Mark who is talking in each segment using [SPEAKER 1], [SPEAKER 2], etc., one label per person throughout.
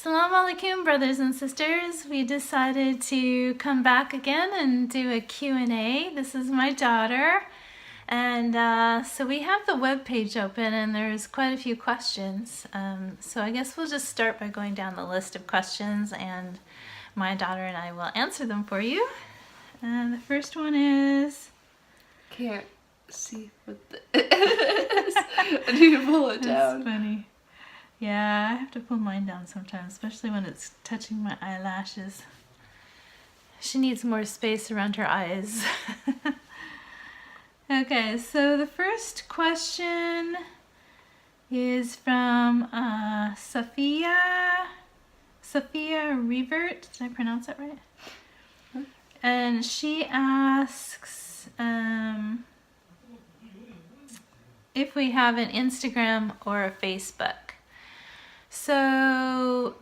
[SPEAKER 1] Assalamu alaikum, brothers and sisters. We decided to come back again and do a Q&A. This is my daughter. And so we have the web page open and there's quite a few questions. So I guess we'll just start by going down the list of questions and my daughter and I will answer them for you. And the first one is...
[SPEAKER 2] Can't see what it is. I need to pull it down.
[SPEAKER 1] That's funny. Yeah, I have to pull mine down sometimes, especially when it's touching my eyelashes. She needs more space around her eyes. Okay, so the first question is from Sophia Revert. Did I pronounce that right? And she asks if we have an Instagram or a Facebook. So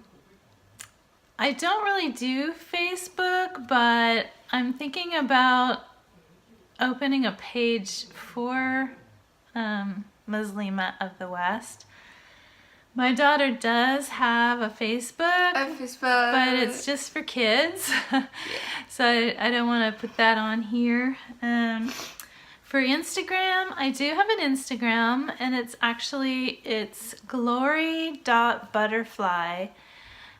[SPEAKER 1] I don't really do Facebook, but I'm thinking about opening a page for Muslima of the West. My daughter does have a Facebook, but it's just for kids. So I don't want to put that on here. For Instagram, I do have an Instagram, and it's glory.butterfly.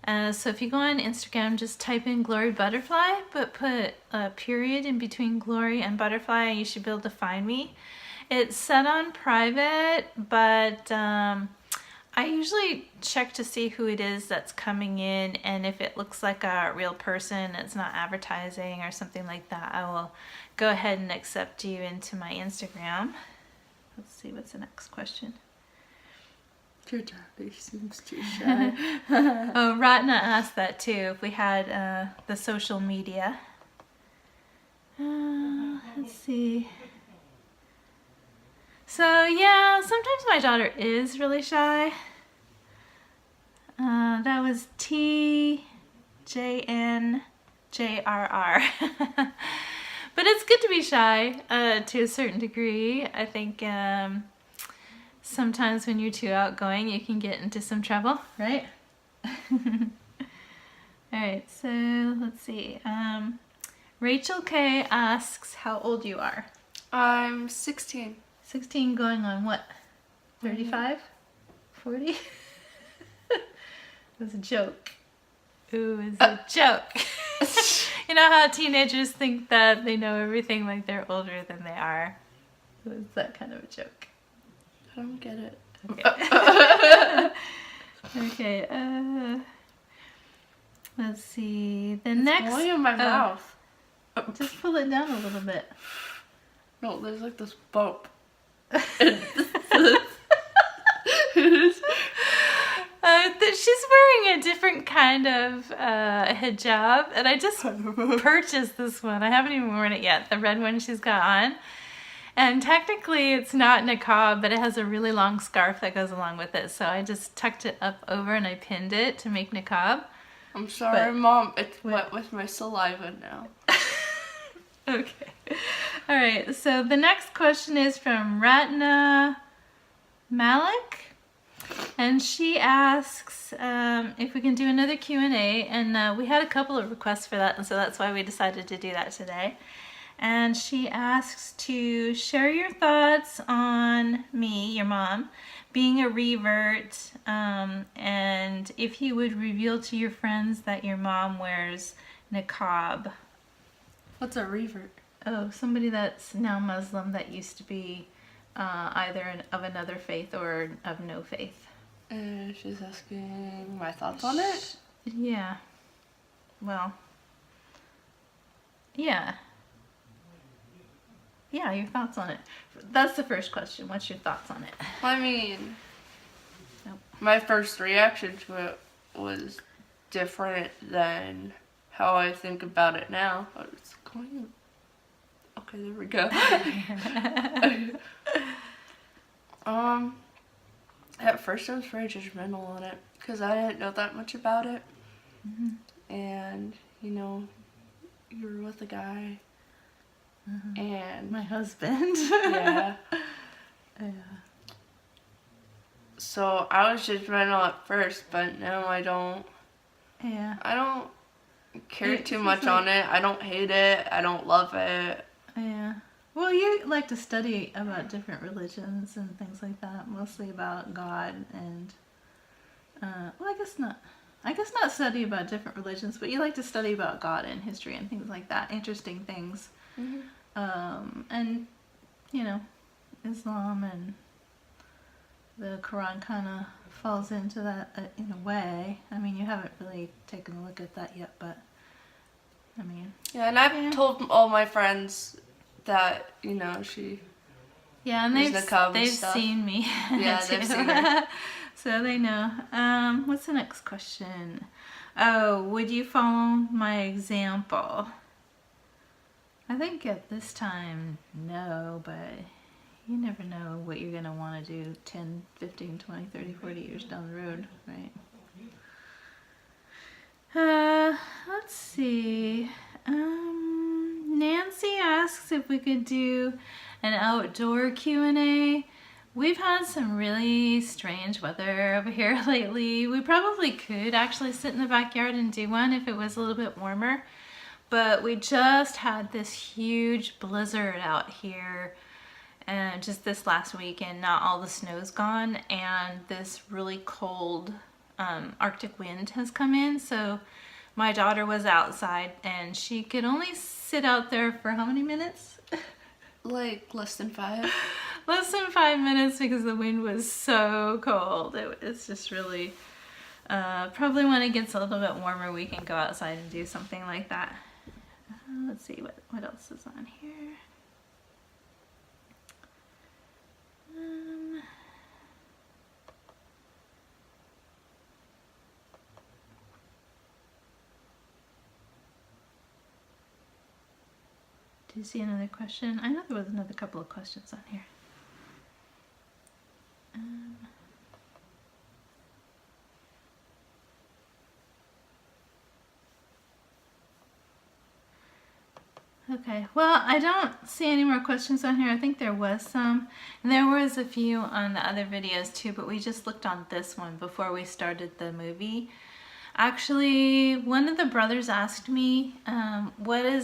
[SPEAKER 1] So if you go on Instagram, just type in Glory Butterfly, but put a period in between Glory and Butterfly, and you should be able to find me. It's set on private, but I usually check to see who it is that's coming in, and if it looks like a real person, it's not advertising or something like that, I will go ahead and accept you into my Instagram. Let's see, what's the next question?
[SPEAKER 2] Your daughter seems too shy.
[SPEAKER 1] Oh, Ratna asked that too, if we had the social media. Let's see. So yeah, sometimes my daughter is really shy. That was TJNJRR. But it's good to be shy to a certain degree. I think sometimes when you're too outgoing, you can get into some trouble, right? Alright, so let's see. Rachel K asks how old you are.
[SPEAKER 2] I'm 16.
[SPEAKER 1] 16 going on what? 35? 40? It was a joke. Ooh, it was a joke. You know how teenagers think that they know everything like they're older than they are? It was that kind of a joke.
[SPEAKER 2] I don't get it.
[SPEAKER 1] Okay. Let's see. The next.
[SPEAKER 2] It's blowing in my mouth.
[SPEAKER 1] Just pull it down a little bit.
[SPEAKER 2] No, there's like this bump.
[SPEAKER 1] She's wearing a different kind of hijab, and I just purchased this one. I haven't even worn it yet, the red one she's got on. And technically it's not niqab, but it has a really long scarf that goes along with it. So I just tucked it up over and I pinned it to make niqab.
[SPEAKER 2] I'm sorry, Mom. It's wet with my saliva now.
[SPEAKER 1] Okay. All right. So the next question is from Ratna Malik. And she asks if we can do another Q&A. And we had a couple of requests for that. And so that's why we decided to do that today. And she asks to share your thoughts on me, your mom, being a revert, and if you would reveal to your friends that your mom wears niqab.
[SPEAKER 2] What's a revert?
[SPEAKER 1] Oh, somebody that's now Muslim that used to be either of another faith or of no faith.
[SPEAKER 2] She's asking my thoughts on it?
[SPEAKER 1] Yeah. Well, yeah. Yeah, your thoughts on it. That's the first question. What's your thoughts on it?
[SPEAKER 2] I mean,
[SPEAKER 1] Nope.
[SPEAKER 2] My first reaction to it was different than how I think about it now. It's going... Okay, there we go. At first I was very judgmental on it because I didn't know that much about it.
[SPEAKER 1] Mm-hmm.
[SPEAKER 2] And, you know, you're with a guy. And
[SPEAKER 1] my husband.
[SPEAKER 2] Yeah. So I was judgmental at first, but now I don't
[SPEAKER 1] Yeah.
[SPEAKER 2] I don't care
[SPEAKER 1] It
[SPEAKER 2] too
[SPEAKER 1] feels
[SPEAKER 2] much
[SPEAKER 1] like-
[SPEAKER 2] on it. I don't hate it. I don't love it.
[SPEAKER 1] Yeah. Well, you like to study about different religions and things like that, mostly about God and, well, I guess not. I guess not study about different religions, but you like to study about God and history and things like that, interesting things. And, you know, Islam and the Quran kind of falls into that in a way. I mean, you haven't really taken a look at that yet, but, I mean.
[SPEAKER 2] Yeah, and I've
[SPEAKER 1] Yeah.
[SPEAKER 2] told all my friends that, you know, she...
[SPEAKER 1] Yeah, and
[SPEAKER 2] There's niqab and
[SPEAKER 1] they've
[SPEAKER 2] stuff.
[SPEAKER 1] seen me.
[SPEAKER 2] Yeah,
[SPEAKER 1] too.
[SPEAKER 2] they've seen her.
[SPEAKER 1] So they know. What's the next question? Oh, would you follow my example? I think at this time, no, but you never know what you're going to want to do 10, 15, 20, 30, 40 years down the road, right? Let's see. Nancy asks if we could do an outdoor Q&A. We've had some really strange weather over here lately. We probably could actually sit in the backyard and do one if it was a little bit warmer. But we just had this huge blizzard out here just this last week, and not all the snow's gone, and this really cold Arctic wind has come in. So my daughter was outside and she could only sit out there for how many minutes?
[SPEAKER 2] Like, less than 5.
[SPEAKER 1] Less than 5 minutes because the wind was so cold. It's just really, probably when it gets a little bit warmer we can go outside and do something like that. Let's see what else is on here. Do you see another question? I know there was another couple of questions on here. Okay, well, I don't see any more questions on here. I think there was some. And there was a few on the other videos too, but we just looked on this one before we started the movie. Actually, one of the brothers asked me, what are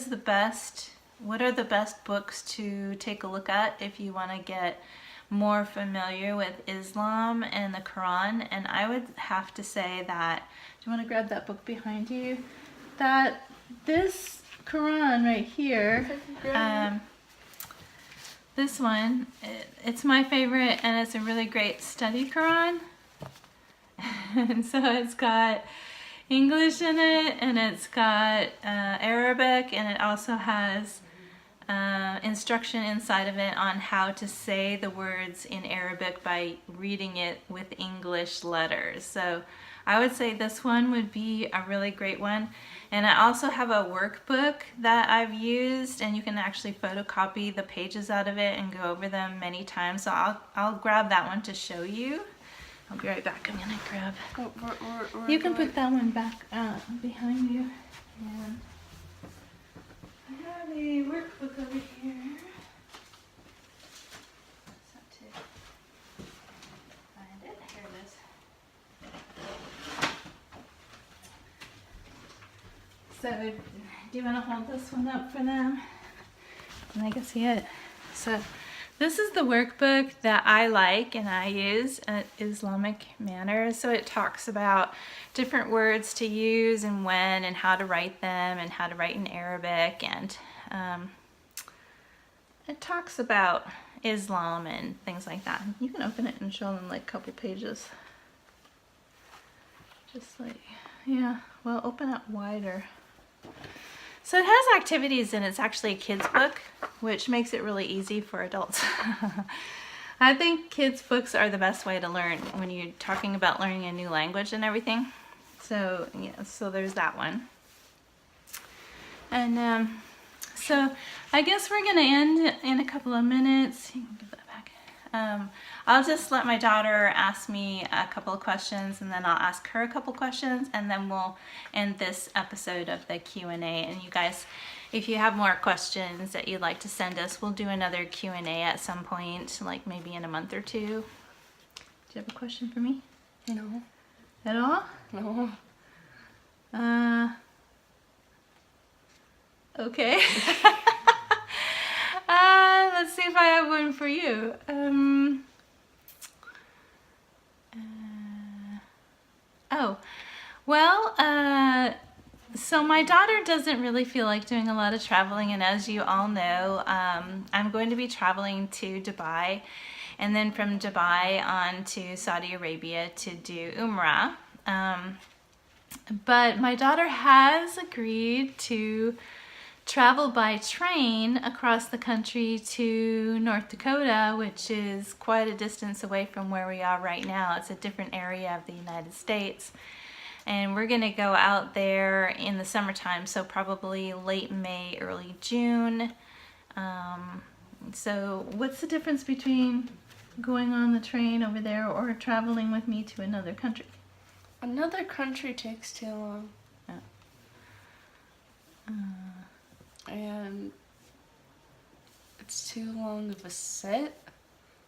[SPEAKER 1] the best books to take a look at if you want to get more familiar with Islam and the Quran? And I would have to say that, do you want to grab that book behind you? That this Quran right here, this one, it's my favorite, and it's a really great study Quran. And so it's got English in it, and it's got Arabic, and it also has instruction inside of it on how to say the words in Arabic by reading it with English letters. So I would say this one would be a really great one. And I also have a workbook that I've used, and you can actually photocopy the pages out of it and go over them many times. So I'll grab that one to show you. I'll be right back. I'm gonna grab. You can put that one back behind you. And I have a workbook over here. So to find it, here it is. So, do you want to hold this one up for them? And I can see it. So, this is the workbook that I like and I use at Islamic Manners. So it talks about different words to use and when and how to write them and how to write in Arabic. And it talks about Islam and things like that. You can open it and show them like a couple pages. Just like, yeah, well, open it wider. So it has activities, and it's actually a kid's book, which makes it really easy for adults. I think kids' books are the best way to learn when you're talking about learning a new language and everything. So, yeah, so there's that one. And so I guess we're going to end in a couple of minutes. You can give that back. I'll just let my daughter ask me a couple of questions, and then I'll ask her a couple questions, and then we'll end this episode of the Q&A. And you guys, if you have more questions that you'd like to send us, we'll do another Q&A at some point, like maybe in a month or two. Do you have a question for me?
[SPEAKER 2] No.
[SPEAKER 1] At all?
[SPEAKER 2] No.
[SPEAKER 1] Okay. Let's see if I have one for you. Oh, well, so my daughter doesn't really feel like doing a lot of traveling, and as you all know, I'm going to be traveling to Dubai, and then from Dubai on to Saudi Arabia to do Umrah. But my daughter has agreed to travel by train across the country to North Dakota, which is quite a distance away from where we are right now. It's a different area of the United States. And we're gonna go out there in the summertime, so probably late May, early June. So what's the difference between going on the train over there or traveling with me to another country?
[SPEAKER 2] Another country takes too long. And it's too long of a sit.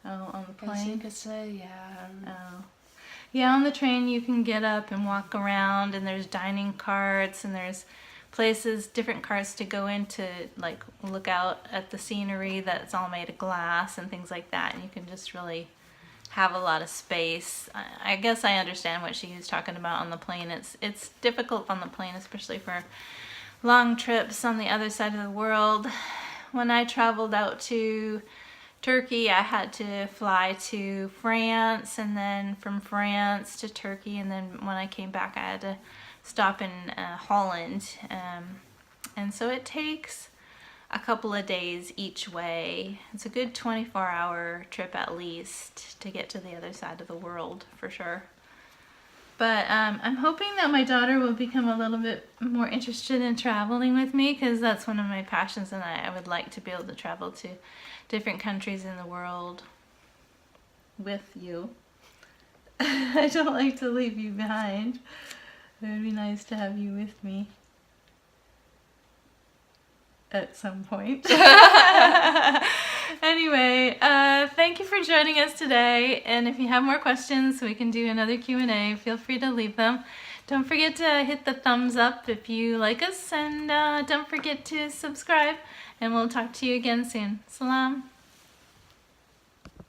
[SPEAKER 1] Oh, on the
[SPEAKER 2] Guess you
[SPEAKER 1] plane?
[SPEAKER 2] could say, yeah.
[SPEAKER 1] Oh. Yeah, on the train you can get up and walk around, and there's dining carts, and there's places, different carts to go in to like look out at the scenery that's all made of glass and things like that, and you can just really have a lot of space. I guess I understand what she was talking about on the plane. It's difficult on the plane, especially for long trips on the other side of the world. When I traveled out to Turkey, I had to fly to France, and then from France to Turkey, and then when I came back I had to stop in Holland. And so it takes a couple of days each way. It's a good 24-hour trip at least to get to the other side of the world, for sure. But I'm hoping that my daughter will become a little bit more interested in traveling with me, because that's one of my passions, and I would like to be able to travel to different countries in the world with you. I don't like to leave you behind. It would be nice to have you with me at some point. Anyway, thank you for joining us today, and if you have more questions, we can do another Q&A. Feel free to leave them. Don't forget to hit the thumbs up if you like us, and don't forget to subscribe, and we'll talk to you again soon. Salam.